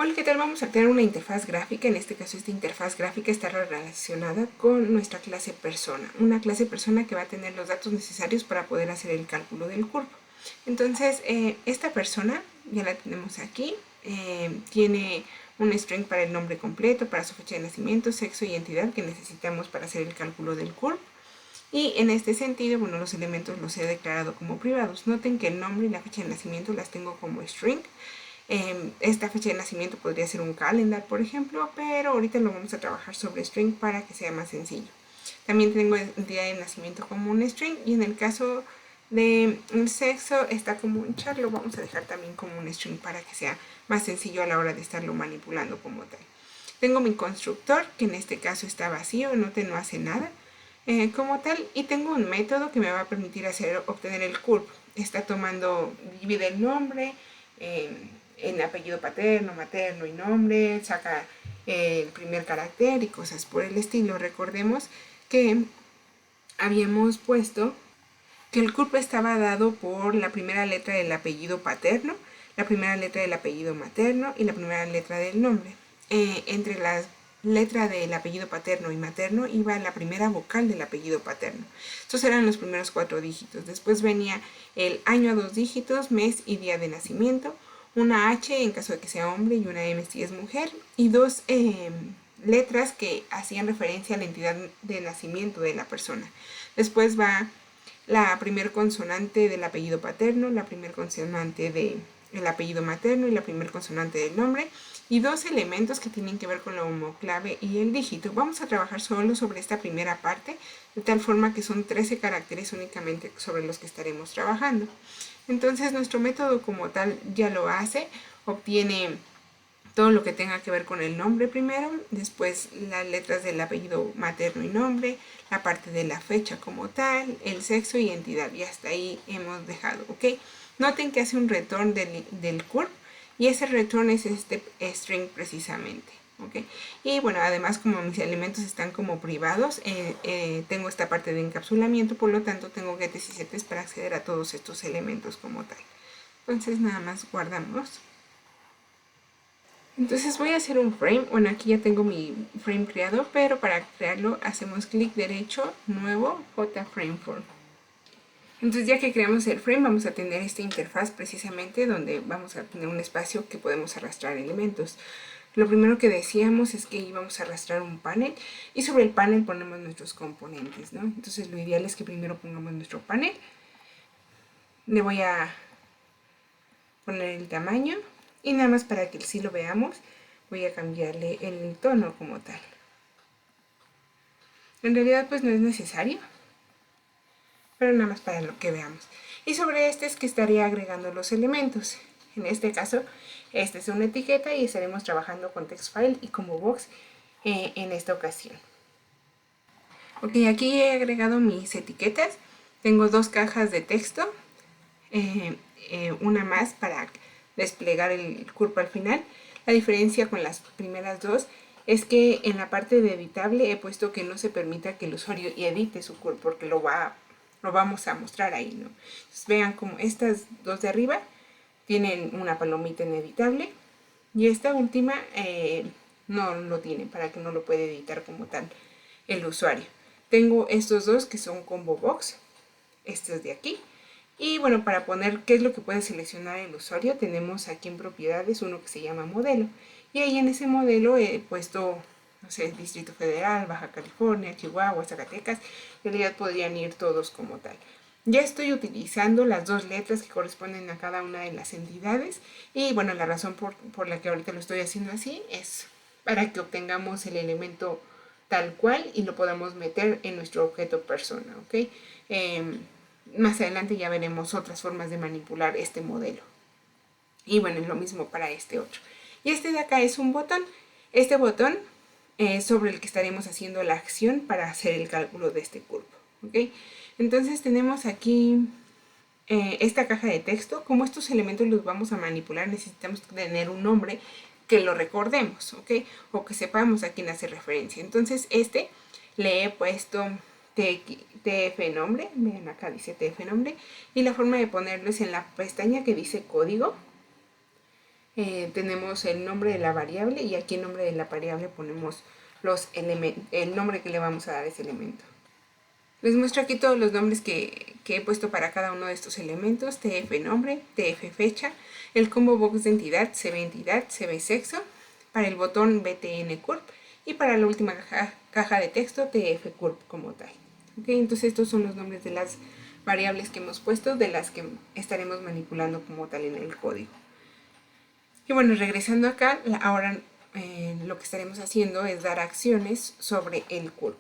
Hola, ¿qué tal? Vamos a crear una interfaz gráfica. En este caso, esta interfaz gráfica está relacionada con nuestra clase persona. Una clase persona que va a tener los datos necesarios para poder hacer el cálculo del cuerpo. Entonces, esta persona, ya la tenemos aquí, tiene un string para el nombre completo, para su fecha de nacimiento, sexo y entidad que necesitamos para hacer el cálculo del CURP. Y en este sentido, bueno, los elementos los he declarado como privados. Noten que el nombre y la fecha de nacimiento las tengo como string. Esta fecha de nacimiento podría ser un calendar, por ejemplo, pero ahorita lo vamos a trabajar sobre string para que sea más sencillo. También tengo el día de nacimiento como un string, y en el caso del sexo está como un char, lo vamos a dejar también como un string para que sea más sencillo a la hora de estarlo manipulando como tal. Tengo mi constructor, que en este caso está vacío, no hace nada como tal, y tengo un método que me va a permitir obtener el CURP. Está tomando, divide el nombre en apellido paterno, materno y nombre, saca el primer carácter y cosas por el estilo. Recordemos que habíamos puesto que el CURP estaba dado por la primera letra del apellido paterno, la primera letra del apellido materno y la primera letra del nombre. Entre las letra del apellido paterno y materno iba la primera vocal del apellido paterno. Estos eran los primeros 4 dígitos. Después venía el año a 2 dígitos, mes y día de nacimiento, una H en caso de que sea hombre y una M si es mujer, y 2 letras que hacían referencia a la entidad de nacimiento de la persona. Después va la primer consonante del apellido paterno, la primer consonante del apellido materno y la primer consonante del nombre, y 2 elementos que tienen que ver con la homoclave y el dígito. Vamos a trabajar solo sobre esta primera parte, de tal forma que son 13 caracteres únicamente sobre los que estaremos trabajando. Entonces nuestro método como tal ya lo hace, obtiene todo lo que tenga que ver con el nombre primero, después las letras del apellido materno y nombre, la parte de la fecha como tal, el sexo y entidad, y hasta ahí hemos dejado, ¿ok? Noten que hace un return del CURP, y ese return es este string precisamente, ¿ok? Y bueno, además como mis elementos están como privados, tengo esta parte de encapsulamiento, por lo tanto tengo getters y setters para acceder a todos estos elementos como tal. Entonces nada más guardamos. Entonces voy a hacer un frame. Bueno, aquí ya tengo mi frame creado, pero para crearlo hacemos clic derecho, nuevo, JFrameForm. Entonces ya que creamos el frame, vamos a tener esta interfaz precisamente donde vamos a tener un espacio que podemos arrastrar elementos. Lo primero que decíamos es que íbamos a arrastrar un panel, y sobre el panel ponemos nuestros componentes, ¿no? Entonces lo ideal es que primero pongamos nuestro panel. Le voy a poner el tamaño, y nada más para que sí lo veamos voy a cambiarle el tono como tal. En realidad pues no es necesario, pero nada más para lo que veamos. Y sobre este es que estaría agregando los elementos. En este caso, esta es una etiqueta y estaremos trabajando con TextFile y como box en esta ocasión. Ok, aquí he agregado mis etiquetas. Tengo 2 cajas de texto, una más para desplegar el CURP al final. La diferencia con las primeras 2 es que en la parte de editable he puesto que no se permita que el usuario edite su CURP, porque lo vamos a mostrar ahí, ¿no? Entonces, vean como estas 2 de arriba tienen una palomita en editable, y esta última no lo tiene, para que no lo pueda editar como tal el usuario. Tengo estos 2 que son combo box, estos de aquí. Y bueno, para poner qué es lo que puede seleccionar el usuario, tenemos aquí en propiedades uno que se llama modelo. Y ahí en ese modelo he puesto, no sé, Distrito Federal, Baja California, Chihuahua, Zacatecas. En realidad podrían ir todos como tal. Ya estoy utilizando las 2 letras que corresponden a cada una de las entidades. Y bueno, la razón por la que ahorita lo estoy haciendo así es para que obtengamos el elemento tal cual y lo podamos meter en nuestro objeto persona, ¿ok? Más adelante ya veremos otras formas de manipular este modelo. Y bueno, es lo mismo para este otro. Y este de acá es un botón. Este botón es sobre el que estaremos haciendo la acción para hacer el cálculo de este curvo, ¿ok? Entonces tenemos aquí esta caja de texto. Como estos elementos los vamos a manipular, necesitamos tener un nombre que lo recordemos, ¿ok? O que sepamos a quién hace referencia. Entonces le he puesto TF nombre, vean acá dice TF nombre, y la forma de ponerlo es en la pestaña que dice código. tenemos el nombre de la variable y aquí el nombre de la variable ponemos el nombre que le vamos a dar a ese elemento. Les muestro aquí todos los nombres que he puesto para cada uno de estos elementos: tf nombre, tf fecha, el combo box de entidad, cb entidad, cb sexo, para el botón btn curp y para la última caja de texto tf curp como tal. ¿Okay? Entonces estos son los nombres de las variables que hemos puesto, de las que estaremos manipulando como tal en el código. Y bueno, regresando acá, ahora lo que estaremos haciendo es dar acciones sobre el curp.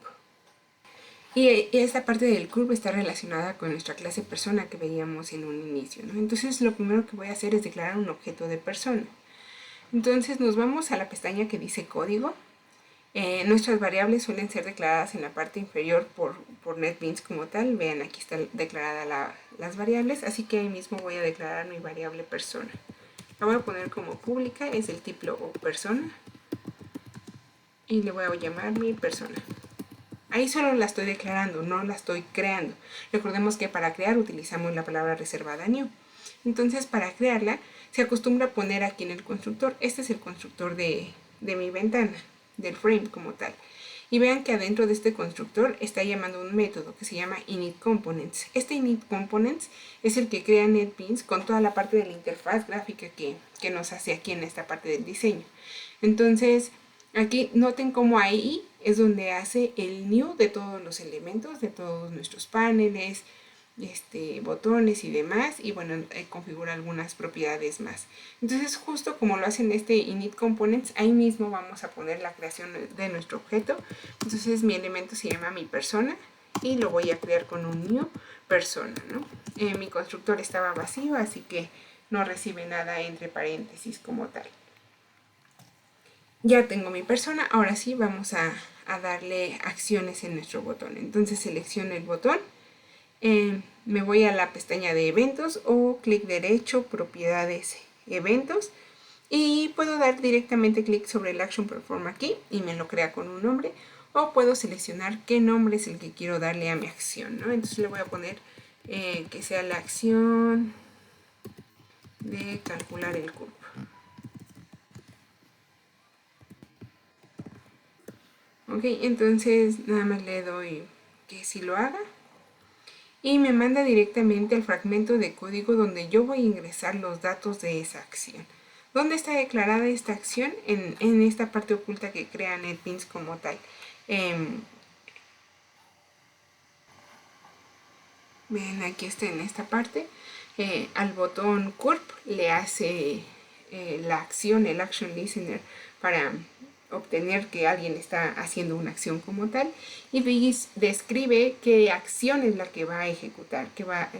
Y esta parte del curve está relacionada con nuestra clase persona que veíamos en un inicio, ¿no? Entonces lo primero que voy a hacer es declarar un objeto de persona. Entonces nos vamos a la pestaña que dice código. Nuestras variables suelen ser declaradas en la parte inferior por NetBeans como tal. Vean, aquí está declarada las variables, así que ahí mismo voy a declarar mi variable persona. La voy a poner como pública, es el tipo persona, y le voy a llamar mi persona. Ahí solo la estoy declarando, no la estoy creando. Recordemos que para crear utilizamos la palabra reservada new. Entonces, para crearla, se acostumbra a poner aquí en el constructor. Este es el constructor de mi ventana, del frame como tal. Y vean que adentro de este constructor está llamando un método que se llama initComponents. Este initComponents es el que crea NetBeans con toda la parte de la interfaz gráfica que nos hace aquí en esta parte del diseño. Entonces, aquí noten cómo ahí es donde hace el new de todos los elementos, de todos nuestros paneles, botones y demás, y bueno, configura algunas propiedades más. Entonces, justo como lo hacen este initComponents, ahí mismo vamos a poner la creación de nuestro objeto. Entonces mi elemento se llama mi persona y lo voy a crear con un new persona, ¿no? Mi constructor estaba vacío, así que no recibe nada entre paréntesis como tal. Ya tengo mi persona, ahora sí vamos a darle acciones en nuestro botón. Entonces selecciono el botón, me voy a la pestaña de eventos o clic derecho, propiedades, eventos, y puedo dar directamente clic sobre el action perform aquí y me lo crea con un nombre, o puedo seleccionar qué nombre es el que quiero darle a mi acción, ¿no? Entonces le voy a poner que sea la acción de calcular el curvo. Ok, entonces nada más le doy que sí lo haga y me manda directamente al fragmento de código donde yo voy a ingresar los datos de esa acción. ¿Dónde está declarada esta acción? En esta parte oculta que crea NetBeans como tal. Ven, aquí está en esta parte. Al botón curp le hace la acción, el action listener, para obtener que alguien está haciendo una acción como tal, y describe qué acción es la que va a ejecutar,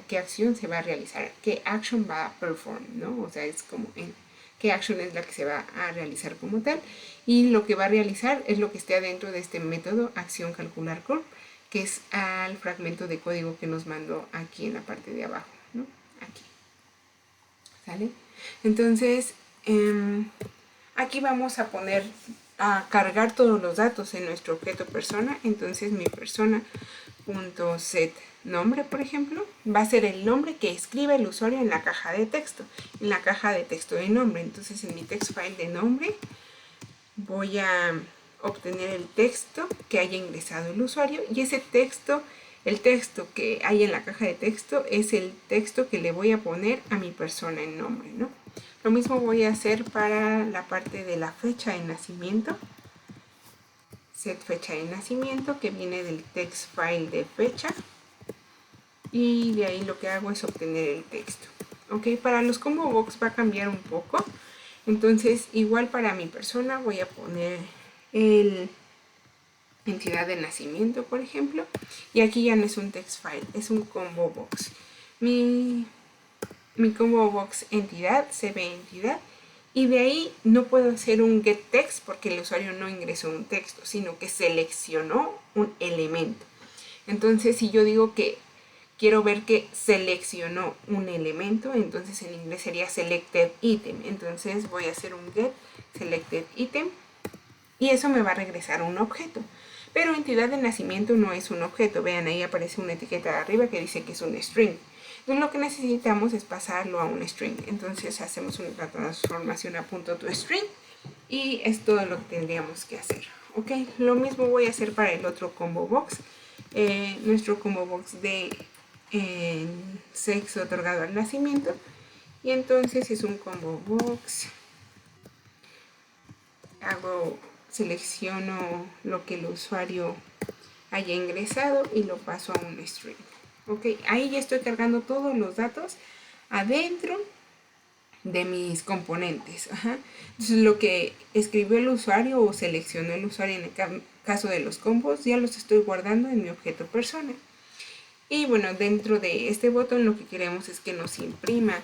qué acción se va a realizar, qué action va a perform, ¿no? O sea, es como qué action es la que se va a realizar como tal, y lo que va a realizar es lo que esté adentro de este método acción calcular curve, que es al fragmento de código que nos mandó aquí en la parte de abajo, ¿no? Aquí. ¿Sale? Entonces, aquí vamos a poner a cargar todos los datos en nuestro objeto persona. Entonces mi persona.set nombre, por ejemplo, va a ser el nombre que escribe el usuario en la caja de texto, de nombre. Entonces en mi text file de nombre voy a obtener el texto que haya ingresado el usuario, y ese texto, el texto que hay en la caja de texto, es el texto que le voy a poner a mi persona en nombre, ¿no? Lo mismo voy a hacer para la parte de la fecha de nacimiento. Set fecha de nacimiento, que viene del text file de fecha, y de ahí lo que hago es obtener el texto. Ok, para los combo box va a cambiar un poco. Entonces, igual para mi persona voy a poner el entidad de nacimiento, por ejemplo, y aquí ya no es un text file, es un combo box. Mi combo box entidad, cb entidad, y de ahí no puedo hacer un get text porque el usuario no ingresó un texto, sino que seleccionó un elemento. Entonces, si yo digo que quiero ver que seleccionó un elemento, entonces en inglés sería selected item. Entonces voy a hacer un get selected item y eso me va a regresar un objeto. Pero entidad de nacimiento no es un objeto. Vean, ahí aparece una etiqueta de arriba que dice que es un string. Entonces lo que necesitamos es pasarlo a un string. Entonces hacemos una transformación a .toString y es todo lo que tendríamos que hacer. Ok, lo mismo voy a hacer para el otro combo box. Nuestro combo box de sexo otorgado al nacimiento. Y entonces es un combo box. Selecciono lo que el usuario haya ingresado y lo paso a un string. Ok, ahí ya estoy cargando todos los datos adentro de mis componentes. Entonces lo que escribió el usuario o seleccionó el usuario en el caso de los combos ya los estoy guardando en mi objeto persona. Y bueno, dentro de este botón lo que queremos es que nos imprima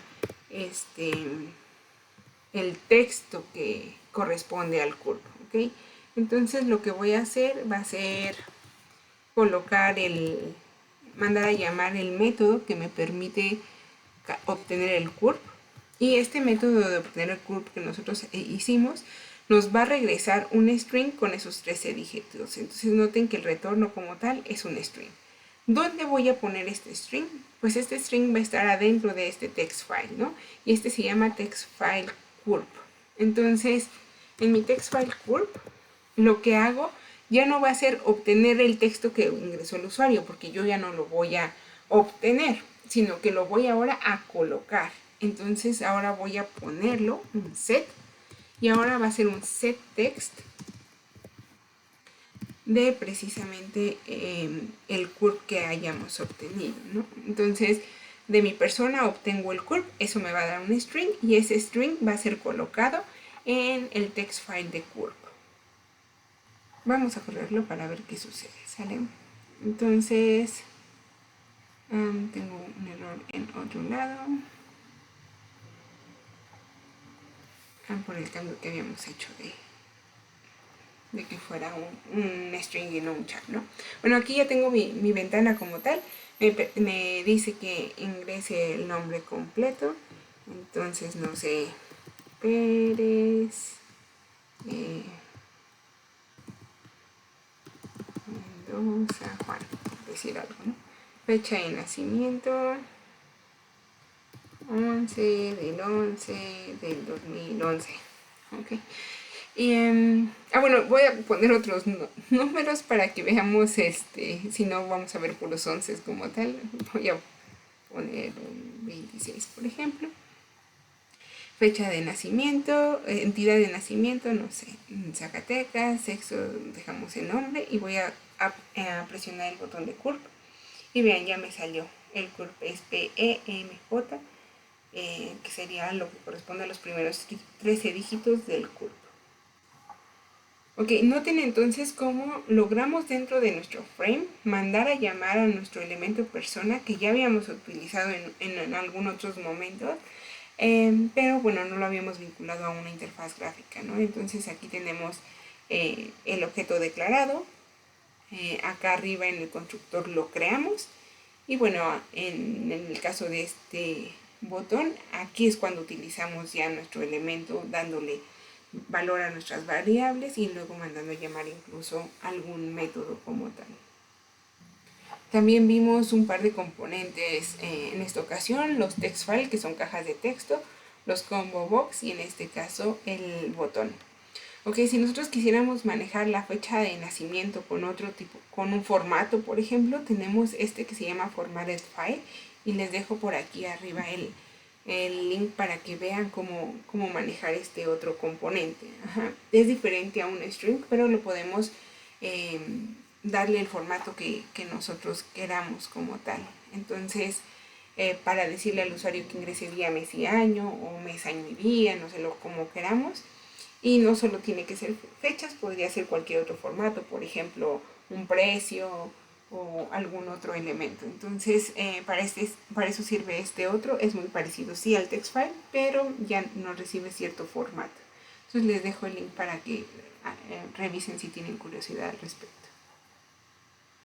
el texto que corresponde al curvo. ¿Ok? Entonces lo que voy a hacer va a ser colocar mandar a llamar el método que me permite obtener el curve. Y este método de obtener el curve que nosotros hicimos nos va a regresar un string con esos 13 dígitos. Entonces noten que el retorno como tal es un string. ¿Dónde voy a poner este string? Pues este string va a estar adentro de este text file, ¿no? Y este se llama text file curve. Entonces, en mi text file curve, lo que hago ya no va a ser obtener el texto que ingresó el usuario, porque yo ya no lo voy a obtener, sino que lo voy ahora a colocar. Entonces ahora voy a ponerlo, un set, y ahora va a ser un set text de precisamente el curve que hayamos obtenido, ¿no? Entonces de mi persona obtengo el curve, eso me va a dar un string y ese string va a ser colocado en el text file de curve. Vamos a correrlo para ver qué sucede, ¿sale? Entonces tengo un error en otro lado por el cambio que habíamos hecho de que fuera un string y no un char, ¿no? Bueno, aquí ya tengo mi ventana como tal. Me dice que ingrese el nombre completo. Entonces, no sé, Pérez Mendoza Juan, por decir algo, ¿no? Fecha de nacimiento 11 del 2011. Ok. Y, bueno, voy a poner otros números para que veamos, si no vamos a ver puros 11 como tal. Voy a poner un 26, por ejemplo. Fecha de nacimiento, entidad de nacimiento, no sé, Zacatecas, sexo, dejamos el nombre y voy a presionar el botón de curve. Y vean, ya me salió. El curve es PEMJ, que sería lo que corresponde a los primeros 13 dígitos del curve. Ok, noten entonces cómo logramos dentro de nuestro frame mandar a llamar a nuestro elemento persona que ya habíamos utilizado en algunos otros momentos, pero bueno, no lo habíamos vinculado a una interfaz gráfica, ¿no? Entonces aquí tenemos el objeto declarado, acá arriba en el constructor lo creamos y bueno, en el caso de este botón, aquí es cuando utilizamos ya nuestro elemento dándole valor a nuestras variables y luego mandando a llamar incluso algún método como tal. También vimos un par de componentes en esta ocasión, los text file que son cajas de texto, los combo box y en este caso el botón. Ok, si nosotros quisiéramos manejar la fecha de nacimiento con otro tipo, con un formato, por ejemplo, tenemos este que se llama formatted file y les dejo por aquí arriba el link para que vean cómo manejar este otro componente. Es diferente a un string, pero lo podemos darle el formato que nosotros queramos como tal. Entonces, para decirle al usuario que ingrese día, mes y año, o mes, año y día, no sé, como queramos. Y no solo tiene que ser fechas, podría ser cualquier otro formato, por ejemplo, un precio o algún otro elemento. Entonces, para eso sirve este otro. Es muy parecido, sí, al text file, pero ya no recibe cierto formato. Entonces les dejo el link para que revisen si tienen curiosidad al respecto.